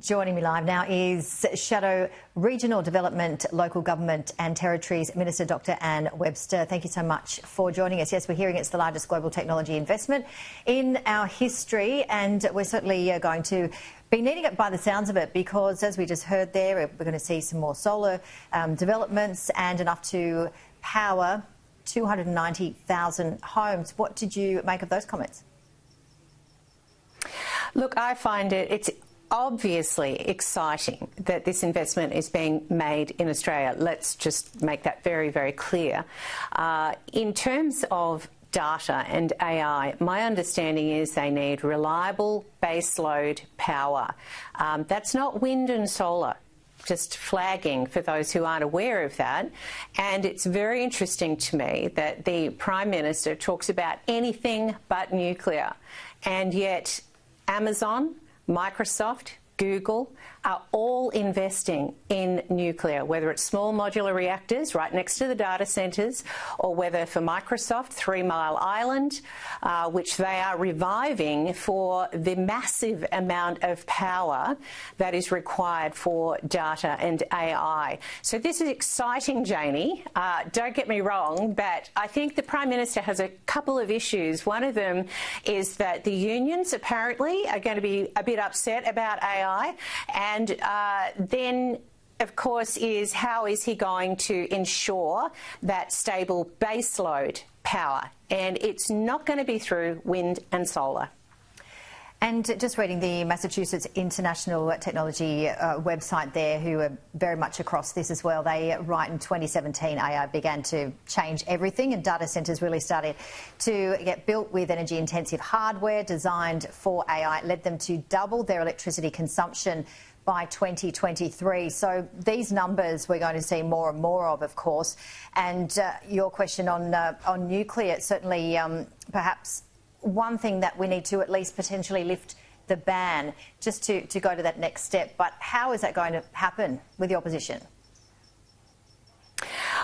Joining me live now is Shadow Regional Development, Local Government and Territories Minister Dr Anne Webster. Thank you so much for joining us. Yes, we're hearing it's the largest global technology investment in our history, and we're certainly going to be needing it by the sounds of it, because as we just heard there, we're going to see some more solar developments and enough to power 290,000 homes. What did you make of those comments? Look, I find it's obviously exciting that this investment is being made in Australia. Let's just make that very, very clear. In terms of data and AI, my understanding is they need reliable baseload power. That's not wind and solar. Just flagging for those who aren't aware of that. And it's very interesting to me that the Prime Minister talks about anything but nuclear, and yet Amazon, Microsoft, Google are all investing in nuclear, whether it's small modular reactors right next to the data centres, or whether for Microsoft, 3 Mile Island, which they are reviving for the massive amount of power that is required for data and AI. So this is exciting, Janie. Don't get me wrong, but I think the Prime Minister has a couple of issues. One of them is that the unions apparently are going to be a bit upset about AI. And then, of course, is how is he going to ensure that stable baseload power? And it's not going to be through wind and solar. And just reading the Massachusetts International Technology website there, who are very much across this as well, they write in 2017 AI began to change everything, and data centres really started to get built with energy-intensive hardware designed for AI. It led them to double their electricity consumption by 2023. So these numbers we're going to see more and more of course. And your question on nuclear, certainly perhaps one thing that we need to at least potentially lift the ban, just to go to that next step. But how is that going to happen with the opposition?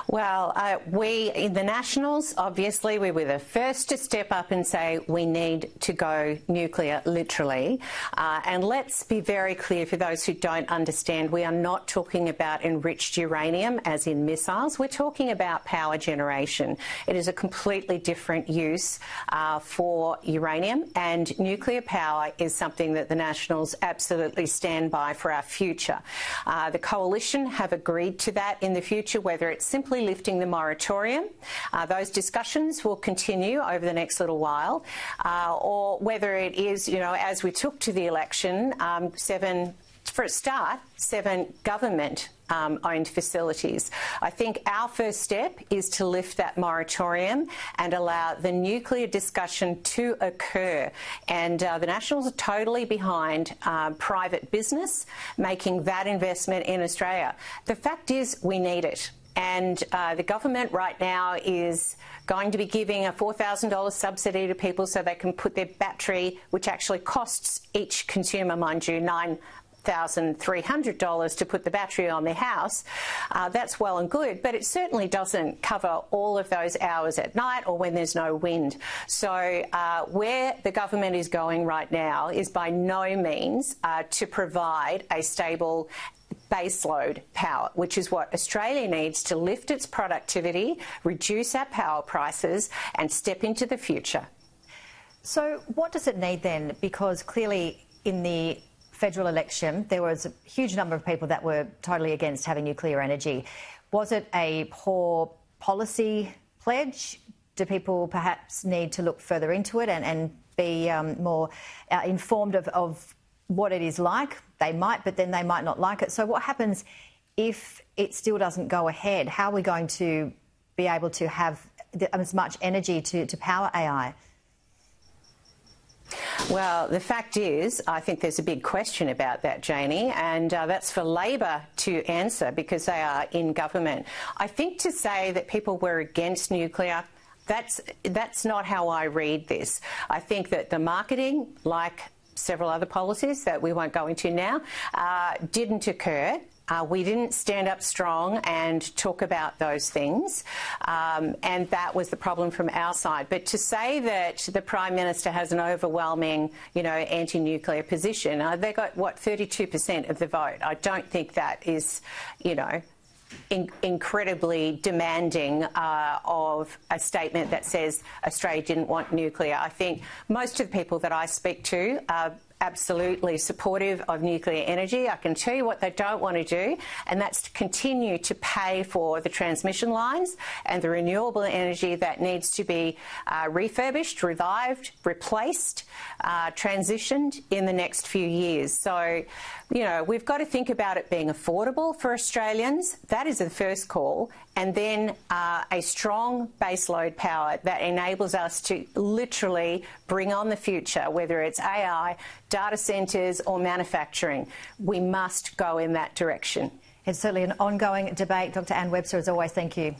Well, we in the Nationals, obviously, we were the first to step up and say we need to go nuclear, literally. And let's be very clear for those who don't understand, we are not talking about enriched uranium as in missiles. We're talking about power generation. It is a completely different use for uranium, and nuclear power is something that the Nationals absolutely stand by for our future. The Coalition have agreed to that in the future, whether it's simply lifting the moratorium. Those discussions will continue over the next little while, or whether it is, you know, as we took to the election, seven government owned facilities. I think our first step is to lift that moratorium and allow the nuclear discussion to occur. And the Nationals are totally behind private business making that investment in Australia. The fact is we need it. And the government right now is going to be giving a $4,000 subsidy to people so they can put their battery, which actually costs each consumer, mind you, $9,300 to put the battery on their house. That's well and good, but it certainly doesn't cover all of those hours at night or when there's no wind. So where the government is going right now is by no means to provide a stable baseload power, which is what Australia needs to lift its productivity, reduce our power prices and step into the future. So what does it need then? Because clearly in the federal election there was a huge number of people that were totally against having nuclear energy. Was it a poor policy pledge? Do people perhaps need to look further into it and be more informed of what it is like? They might, but then they might not like it. So what happens if it still doesn't go ahead? How are we going to be able to have as much energy to power AI? Well, the fact is, I think there's a big question about that, Janie, and that's for Labor to answer because they are in government. I think to say that people were against nuclear, that's not how I read this. I think that the marketing, like several other policies that we won't go into now, didn't occur. We didn't stand up strong and talk about those things, and that was the problem from our side. But to say that the Prime Minister has an overwhelming, anti-nuclear position, they got, 32% of the vote. I don't think that is, incredibly demanding of a statement that says Australia didn't want nuclear. I think most of the people that I speak to are absolutely supportive of nuclear energy. I can tell you what they don't want to do, and that's to continue to pay for the transmission lines and the renewable energy that needs to be refurbished, revived, replaced, transitioned in the next few years. So, we've got to think about it being affordable for Australians. That is the first call. And then a strong baseload power that enables us to literally bring on the future, whether it's AI, data centres or manufacturing. We must go in that direction. It's certainly an ongoing debate. Dr. Anne Webster, as always, thank you.